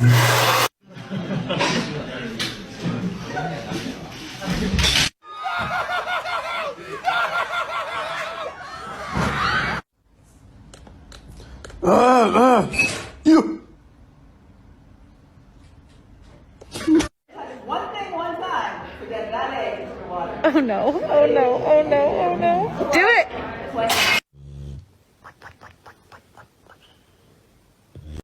You. One thing, one time. Forget that egg in the water. Oh no, oh no, oh no, oh no. Do it!